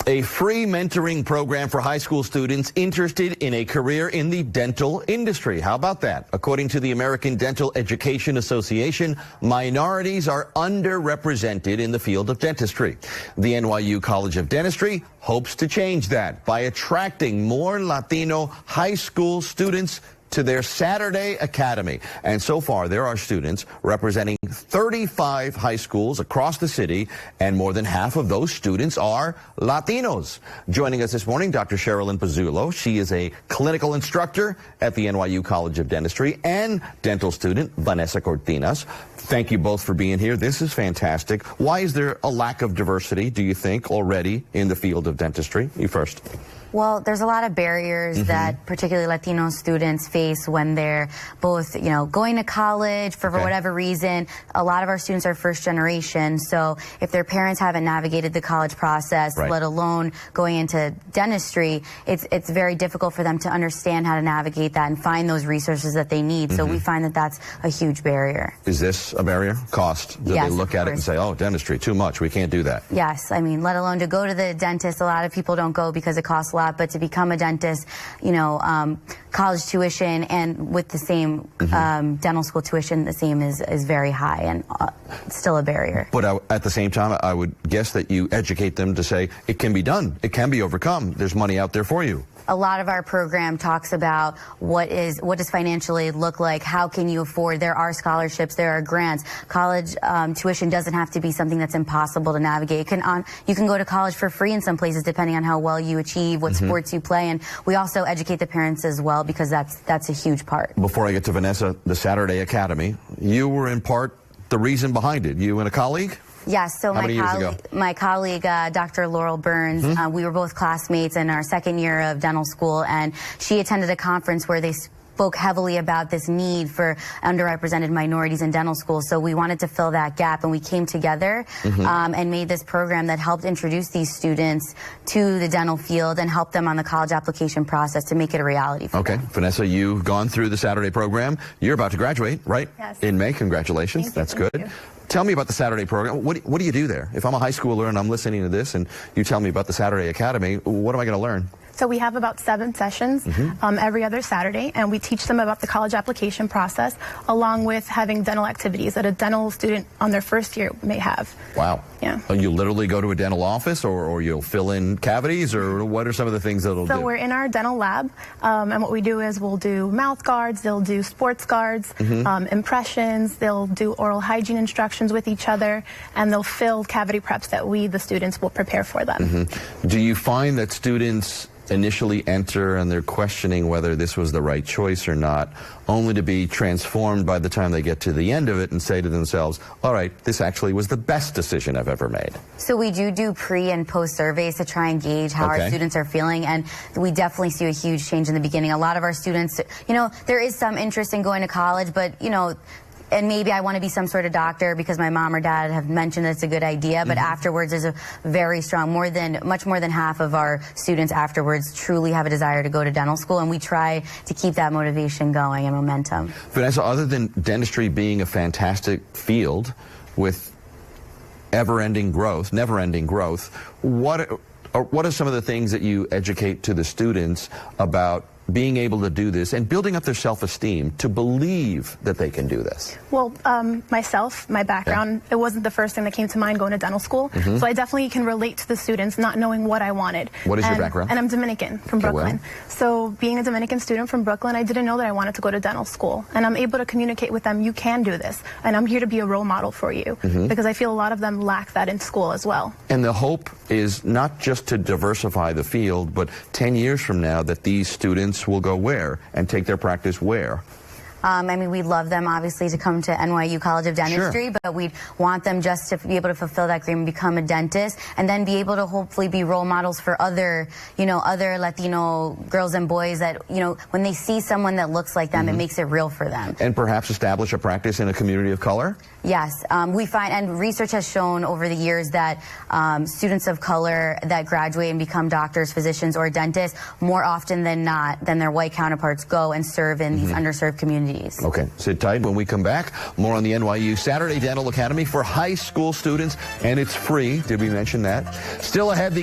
A free mentoring program for high school students interested in a career in the dental industry. How about that? According to the American Dental Education Association, minorities are underrepresented in the field of dentistry. The NYU College of Dentistry hopes to change that by attracting more Latino high school students to their Saturday Academy. And so far, there are students representing 35 high schools across the city, and more than half of those students are Latinos. Joining us this morning, Dr. Sherilyn Pizzulo. She is a clinical instructor at the NYU College of Dentistry, and dental student Vanessa Cortinas. Thank you both for being here. This is fantastic. Why is there a lack of diversity, do you think, already in the field of dentistry? You first. Well, there's a lot of barriers that particularly Latino students face when they're both, going to college for whatever reason. A lot of our students are first generation, so if their parents haven't navigated the college process, let alone going into dentistry, it's very difficult for them to understand how to navigate that and find those resources that they need. So we find that that's a huge barrier. Is this a barrier? Cost? Do Yes, they look at it and say, oh, dentistry, too much, we can't do that? Yes, I mean, let alone to go to the dentist. A lot of people don't go because it costs a lot. But to become a dentist, college tuition and with the same dental school tuition, the same is very high and still a barrier. But at the same time, I would guess that you educate them to say it can be done, it can be overcome. There's money out there for you. A lot of our program talks about what does financially look like, how can you afford, there are scholarships, there are grants. College tuition doesn't have to be something that's impossible to navigate. You can go to college for free in some places depending on how well you achieve, what sports you play, and we also educate the parents as well because that's a huge part. Before I get to Vanessa, the Saturday Academy, you were in part the reason behind it. You and a colleague? Yes, so my colleague, Dr. Laurel Burns, we were both classmates in our second year of dental school, and she attended a conference where they spoke heavily about this need for underrepresented minorities in dental school. So we wanted to fill that gap, and we came together and made this program that helped introduce these students to the dental field and help them on the college application process to make it a reality for them. Vanessa, you've gone through the Saturday program. You're about to graduate, right? Yes. In May. Congratulations. That's good. Tell me about the Saturday program. What do you do there? If I'm a high schooler and I'm listening to this and you tell me about the Saturday Academy, what am I going to learn? So we have about 7 sessions every other Saturday, and we teach them about the college application process, along with having dental activities that a dental student on their first year may have. Wow. Yeah. And you literally go to a dental office, or you'll fill in cavities, or what are some of the things that it'll do? So we're in our dental lab, and what we do is we'll do mouth guards, they'll do sports guards, impressions, they'll do oral hygiene instructions with each other, and they'll fill cavity preps that we, the students, will prepare for them. Do you find that students initially enter and they're questioning whether this was the right choice or not, only to be transformed by the time they get to the end of it and say to themselves, all right, this actually was the best decision I've ever made? So we do pre and post surveys to try and gauge how our students are feeling, and we definitely see a huge change in the beginning. A lot of our students, there is some interest in going to college, but and maybe I want to be some sort of doctor because my mom or dad have mentioned it's a good idea, but afterwards there's a very strong, much more than half of our students afterwards truly have a desire to go to dental school, and we try to keep that motivation going and momentum. Vanessa, other than dentistry being a fantastic field with never-ending growth, what are some of the things that you educate to the students about being able to do this and building up their self-esteem to believe that they can do this? Well, my background, it wasn't the first thing that came to mind going to dental school. So I definitely can relate to the students not knowing what I wanted. What is your background? And I'm Dominican from Brooklyn. So being a Dominican student from Brooklyn, I didn't know that I wanted to go to dental school. And I'm able to communicate with them, you can do this. And I'm here to be a role model for you. Because I feel a lot of them lack that in school as well. And the hope is not just to diversify the field, but 10 years from now that these students will go where and take their practice where? I mean, we'd love them, obviously, to come to NYU College of Dentistry, but we'd want them just to be able to fulfill that dream and become a dentist, and then be able to hopefully be role models for other, other Latino girls and boys that, when they see someone that looks like them, it makes it real for them. And perhaps establish a practice in a community of color? Yes, we find, and research has shown over the years that students of color that graduate and become doctors, physicians, or dentists, more often than not, than their white counterparts, go and serve in these underserved communities. Okay, sit tight. When we come back, more on the NYU Saturday Dental Academy for high school students, and it's free. Did we mention that? Still ahead, the